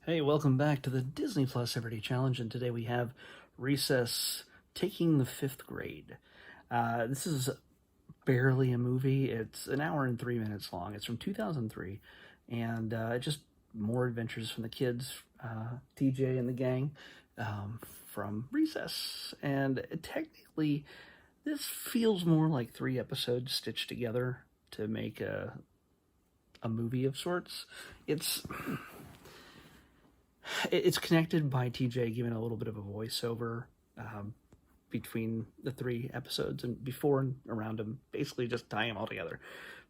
Hey, welcome back to the Disney Plus Everyday Challenge, and today we have Recess taking the fifth grade. This is barely a movie. It's an hour and 3 minutes long. It's from 2003, and just more adventures from the kids, TJ and the gang, from Recess. And technically, this feels more like 3 episodes stitched together to make a movie of sorts. It's connected by TJ giving a little bit of a voiceover between the 3 episodes and before and around them, basically just tying them all together.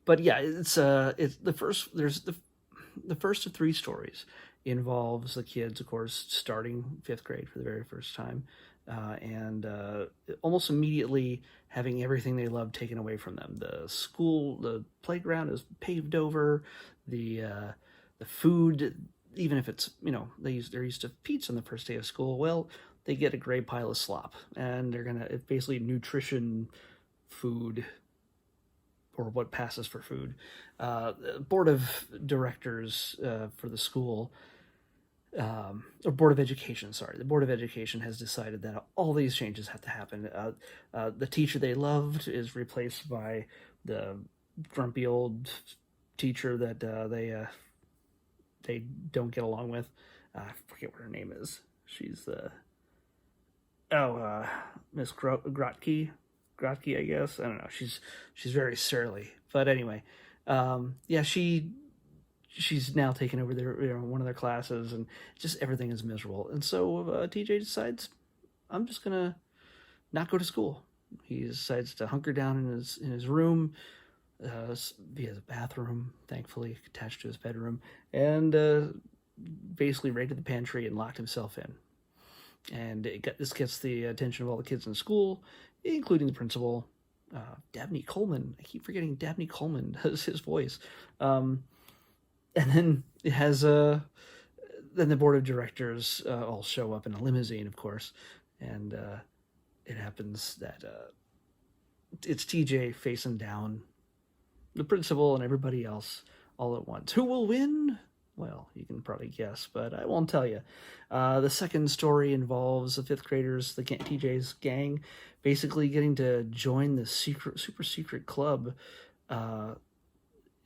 But yeah, it's the first. There's the first of 3 stories involves the kids, of course, starting fifth grade for the very first time, and almost immediately having everything they love taken away from them. The playground is paved over. The food, even if it's they're used to pizza on the first day of school, well, they get a gray pile of slop, and it's basically nutrition food, or what passes for food. Board of directors for the school, or Board of Education, sorry, the Board of Education has decided that all these changes have to happen. The teacher they loved is replaced by the grumpy old teacher that they don't get along with. I forget what her name is. She's Miss Grotke, I guess. I don't know. She's very surly, but anyway, yeah, she's now taken over one of their classes, and just everything is miserable. And so TJ decides, I'm just gonna not go to school. He decides to hunker down in his room. He has a bathroom, thankfully, attached to his bedroom, and basically raided the pantry and locked himself in. And this gets the attention of all the kids in school, including the principal, Dabney Coleman. I keep forgetting Dabney Coleman does his voice. And then it has then the board of directors all show up in a limousine, of course, and it happens that it's TJ facing down the principal and everybody else all at once. Who will win? Well, you can probably guess, but I won't tell you. The second story involves the fifth graders, TJ's gang, basically getting to join the super secret club.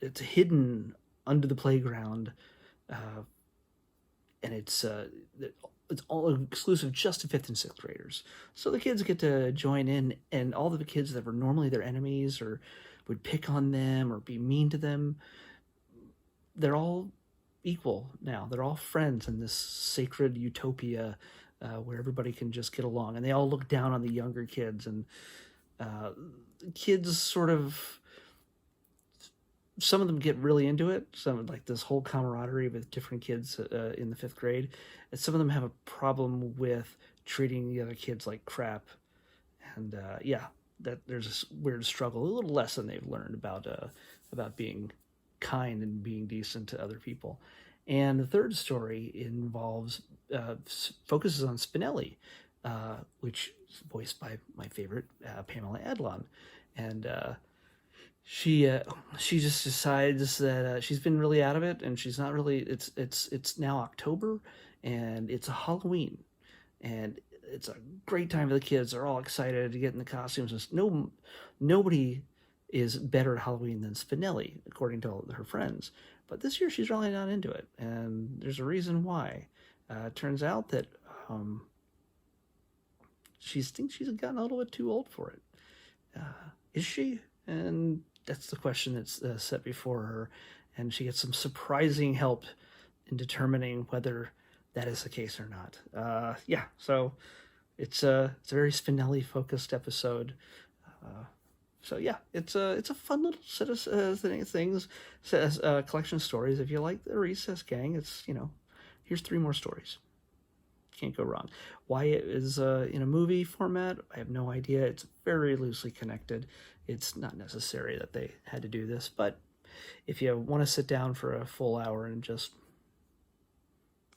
It's hidden under the playground, and it's all exclusive just to fifth and sixth graders. So the kids get to join in, and all the kids that were normally their enemies or would pick on them or be mean to them, they're all equal now. They're all friends in this sacred utopia where everybody can just get along, and they all look down on the younger kids. And kids sort of, some of them get really into it. Some, like this whole camaraderie with different kids in the fifth grade, and some of them have a problem with treating the other kids like crap. And yeah, that there's this weird struggle, a little lesson they've learned about being kind and being decent to other people. And the third story focuses on Spinelli, which is voiced by my favorite Pamela Adlon. And she just decides that she's been really out of it, and she's not really. It's now October, and it's a Halloween, and it's a great time for the kids. They're all excited to get in the costumes. Nobody is better at Halloween than Spinelli, according to all her friends. But this year she's really not into it, and there's a reason why. It turns out that she thinks she's gotten a little bit too old for it. Is she? And that's the question that's set before her, and she gets some surprising help in determining whether that is the case or not. Yeah, so it's a very Spinelli focused episode. So yeah, it's a fun little set of things, collection of stories. If you like the Recess gang, it's here's 3 more stories. Can't go wrong. Why it is in a movie format, I have no idea. It's very loosely connected. It's not necessary that they had to do this, but if you want to sit down for a full hour and just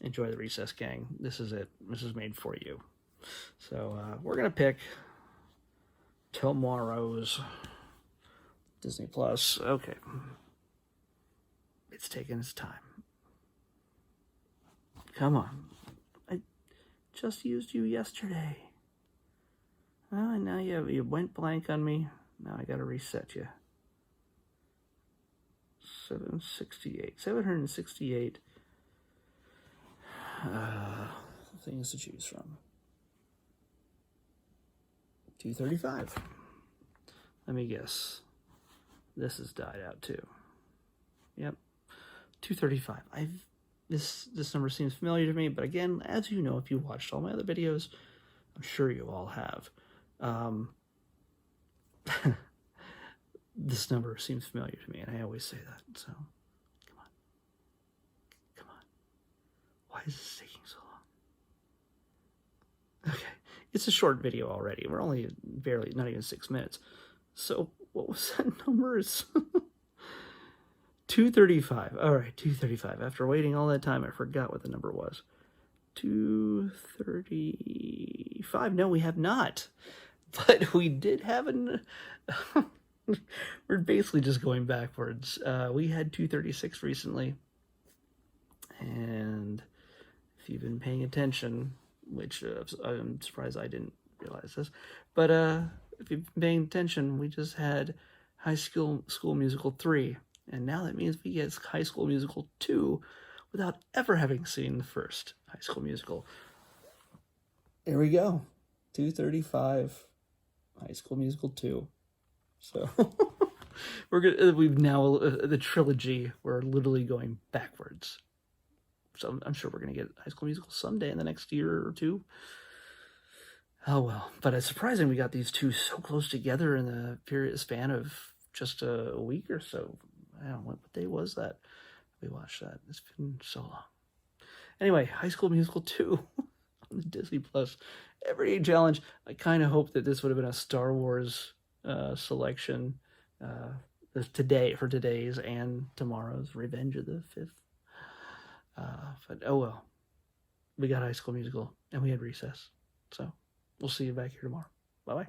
enjoy the Recess gang, this is it. This is made for you. So we're gonna pick tomorrow's Disney Plus. Okay, it's taking its time. come on. I just used you yesterday. Oh, and now you went blank on me. Now I gotta reset you. 768 things to choose from. 235. Let me guess. This has died out too. Yep. 235. This number seems familiar to me, but again, as you know, if you watched all my other videos, I'm sure you all have. This number seems familiar to me, and I always say that. So, come on. Why is this taking so long? Okay, it's a short video already. We're only barely, not even 6 minutes. So, what was that number? 235. All right, 235. After waiting all that time, I forgot what the number was. 235. No, we have not. But we did have an... We're basically just going backwards. We had 236 recently. And if you've been paying attention, which I'm surprised I didn't realize this, but if you've been paying attention, we just had High School Musical 3. And now that means we get High School Musical 2 without ever having seen the first High School Musical. There we go. 235. High School Musical 2. So we've now the trilogy. We're literally going backwards. So I'm sure we're gonna get High School Musical someday in the next year or two. Oh well, but it's surprising we got these two so close together in the span of just a week or so. I don't know what day was that we watched that. It's been so long. Anyway, High School Musical 2 on the Disney Plus Everyday Challenge. I kind of hoped that this would have been a Star Wars selection for today's and tomorrow's Revenge of the Fifth. But oh well, we got High School Musical and we had recess. So we'll see you back here tomorrow. Bye bye.